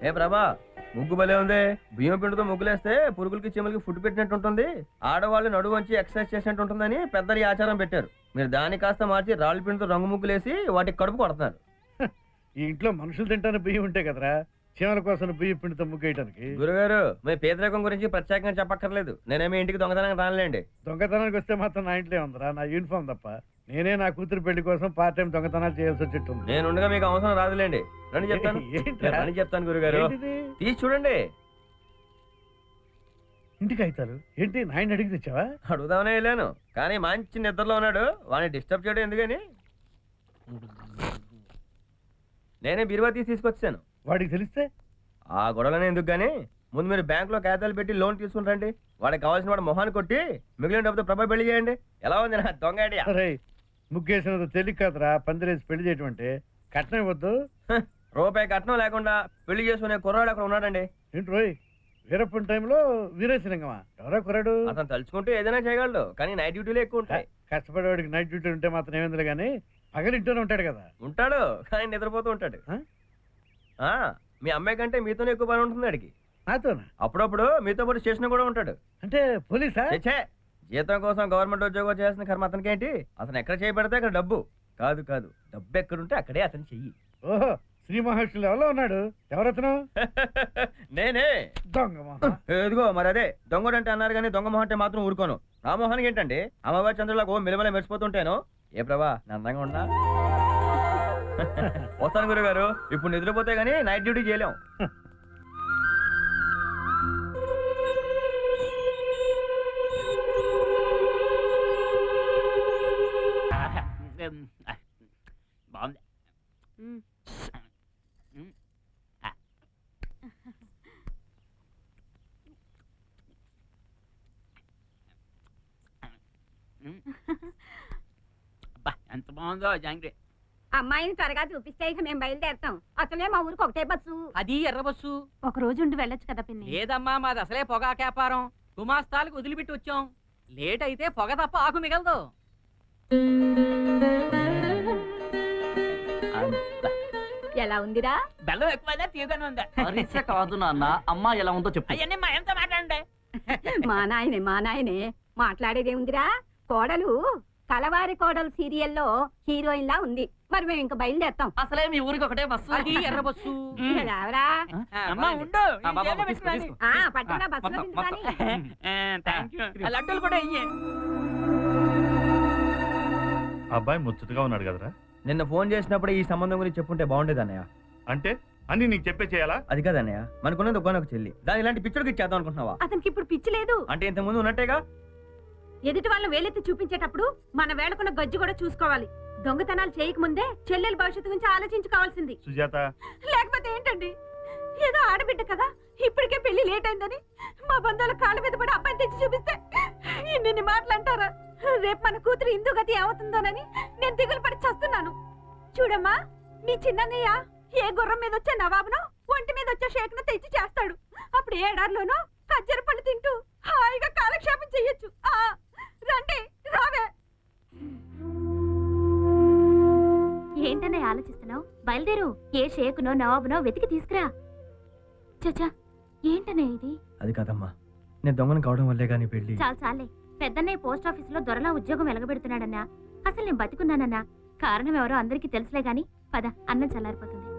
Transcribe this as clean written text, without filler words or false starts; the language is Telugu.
ఏ ప్రభా, ముగ్గు భలే ఉంది. బియ్యం పిండితో ముగ్గులేస్తే పురుగులకి చీమలకి ఫుడ్ పెట్టినట్టు ఉంటుంది, ఆడవాళ్ళు నడువు వంచి ఎక్సర్సైజ్ చేసినట్టు ఉంటుందని పెద్దలు ఈ ఆచారం పెట్టారు. మీరు దాన్ని కాస్త మార్చి రాళ్ళ పిండితో రంగు ముగ్గులేసి వాటికి కడుపు కొడుతున్నారు. ఈ ఇంట్లో మనుషులు తింటాను బియ్యం ఉంటాయి కదరా, చీమల కోసం బియ్యం పిండితో ముగ్గేయడానికి. గురుగారు, మీ పేదరికం గురించి ప్రత్యేకంగా చెప్పక్కర్లేదు. నేనేమి ఇంటికి దొంగతనంగా రానులేండి. దొంగతనానికి వస్తే మాత్రం నా ఇంట్లో ఉందరా, నా యూనిఫామ్ తప్ప. నేనే నా కూతురు పెళ్లి కోసం పార్ట్ టైం దొంగతనాలు చేయాల్సి వచ్చేట్టుంది. నేను ఉండగా మీకు అవసరం రాదులేండి. రండి చెప్తాను. రండి చెప్తాను గురుగారు, తీసి చూడండి. ఇంటికి అవుతారు ఏంటి? నాయన అడిగి తెచ్చావా? అడుగుదామనే వెళ్ళాను, కానీ మంచి నిద్రలో ఉన్నాడు. వాడిని డిస్టర్బ్ చేయడం ఎందుకని నేనే బీరువా తీసి తీసుకొచ్చాను. వాడికి తెలిస్తే ఆ గొడవలనే ఎందుకు గానీ ముందు మీరు బ్యాంకులో ఖాతాలు పెట్టి లోన్ తీసుకుంటారండి. వాడికి కావాల్సిన వాడు మొహాన్ని కొట్టి మిగిలిన డబ్బుతో ప్రభావ పెళ్లి చేయండి. ఎలా ఉంది నా దొంగ ఐడియా? ముగ్గేసినంత తేలిక కాదురా పందిరేసి పెళ్లి చేయటం అంటే. కట్నం ఇవ్వద్దు. రూపాయి కట్నం లేకుండా పెళ్లి చేసుకునే కుర్రాడు అక్కడ ఉన్నాడండి. ఏంటి రోయ్, వీరప్పని టైంలో వీరేశలింగమా? ఎవరో కుర్రాడు. అతను తలుచుకుంటే ఏదైనా చేయగలడు, కానీ నైట్ డ్యూటీలు ఎక్కువ ఉంటాయి. కష్టపడేవాడికి నైట్ డ్యూటీ ఉంటే మాత్రం ఏమైందిలే కానీ పగలింటూనే ఉంటాడు కదా. ఉంటాడు, కానీ నిద్రపోతూ ఉంటాడు. మీ అమ్మాయి కంటే మీతోనే ఎక్కువ పని ఉంటుంది అడిగి. నాతోనా? అప్పుడప్పుడు మీతో పాటు స్టేషన్ కూడా ఉంటాడు. అంటే పోలీసా? జీతం కోసం గవర్నమెంట్ ఉద్యోగం చేసిన కర్మ అతనికి ఏంటి? అతను ఎక్కడ చేయబడితే అక్కడ డబ్బు కాదు కాదు, డబ్బు ఎక్కడుంటే అక్కడే అతను చెయ్యి. ఓహో, శ్రీ మహర్షులు ఎవరో ఉన్నాడు. ఎవరతను? నేనే. దొంగ మొహం. ఎదుగో మరి అదే దొంగడు అంటే అన్నారు, కానీ దొంగ మొహం అంటే మాత్రం ఊరుకోను. ఆ మొహానికి ఏంటండి అమ్మవారి చంద్రులకు మిలమల మెరిసిపోతుంటాను. ఏ ప్రభా, అందంగా ఉన్నా? వస్తాను గురుగారు, ఇప్పుడు నిద్రపోతే గానీ నైట్ డ్యూటీ చేయలేం. బాగుంది. ఎంత బాగుందో జాంగ్రీ. అమ్మాయిని త్వరగా చూపిస్తే ఇక మేము బయలుదేరుతాం. అసలే మా ఊరికి ఒకటే బస్సు. అది ఎర్ర బస్సు. ఒక రోజు ఉండి వెళ్ళొచ్చు కదా పిన్ని. లేదమ్మా, మాది అసలే పొగా వ్యాపారం. గుమాస్తాలకు వదిలిపెట్టి వచ్చాం. లేట్ అయితే పొగ తప్ప ఆకు మిగలదు. ఎలా ఉందిరా? బెల్లం ఎక్కువైనా తీయగానే ఉందా? కాదు నాన్న, అమ్మ ఎలా ఉందో చెప్పు. అవన్నీ మా ఎంత మాట్లాడండి. మా నాయనే మాట్లాడేదే ఉందిరా. కోడలు కలవారి కోడలు సీరియల్లో హీరోయిన్ లా ఉంది. మరి మేము ఇంకా బయలుదేరుతాం. అసలే మీ ఊరికి ఒకటే బస్సు. అది ఎర్ర బస్సు. రావరా? అమ్మా ఉండు, పట్టుకున్నా బస్సులో దించుతాని. లడ్డూలు కూడా ఇయ్యే. అబ్బాయి ముచ్చటగా ఉన్నాడు కదరా. నిన్న ఫోన్ చేసినప్పుడు ఈ సంబంధం గురించి చెప్పుంటే బాగుండేది అన్నయ్య. అంటే అన్ని నీకు చెప్పే చేయాలా? అది కాదన్నయ్య, మనకున్నది ఒక చెల్లి. దాని ఇలాంటి పిచ్చడికి ఇచ్చేద్దాం అనుకుంటున్నావా? అతనికి ఇప్పుడు పిచ్చి లేదు. అంటే ఇంత ముందు ఉన్నట్టేగా. ఎదుటి వాళ్ళని వేలెత్తి చూపించేటప్పుడు మన వేళకున్న గజ్జు కూడా చూసుకోవాలి. దొంగతనాలు చేయకముందే చెల్లెల భవిష్యత్తు గురించి ఆలోచించుకోవాల్సింది. సుజాత, లేకపోతే ఏంటండి, ఏదో ఆడబిడ్డ కదా, ఇప్పటికే పెళ్లి లేట్ అయిందని మా బంధువుల కాళ్ళ మీద పడి అబ్బాయిని తెచ్చి చూపిస్తే ఇన్ని మాటలు అంటారా? రేపు మన కూతురు ఇందు గతి ఏమవుతుందోనని నేను దిగులు పడి చస్తున్నాను. చూడమ్మా, మీ చిన్నయ్య ఏ గుర్రం మీద వచ్చే నవాబునో ఒంటి మీద వచ్చే షేక్ను తెచ్చి చేస్తాడు. అప్పుడు ఏడాదిలోనో ఖజ్జర పళ్ళు తింటూ హాయిగా కాలక్షేపం చెయ్యొచ్చు. రండి, రావే. ఏంటనే ఆలోచిస్తున్నావు? బయలుదేరు. ఏ షేకునో నవాబునో వెతికి తీసుకురా. చచ్చా, ఏంటనే ఇది? అది కాదమ్మా, నేను దొంగను కావడం వల్లే గానీ పెళ్లి. చాలే. పెద్దన్నయ్య పోస్ట్ ఆఫీస్ లో దొరలా ఉద్యోగం వెలగబెడుతున్నాడన్నా. అసలు నేను బతికున్నానన్నా. కారణం ఎవరో అందరికీ తెలుసులే గాని పద, అన్నం చల్లారిపోతుంది.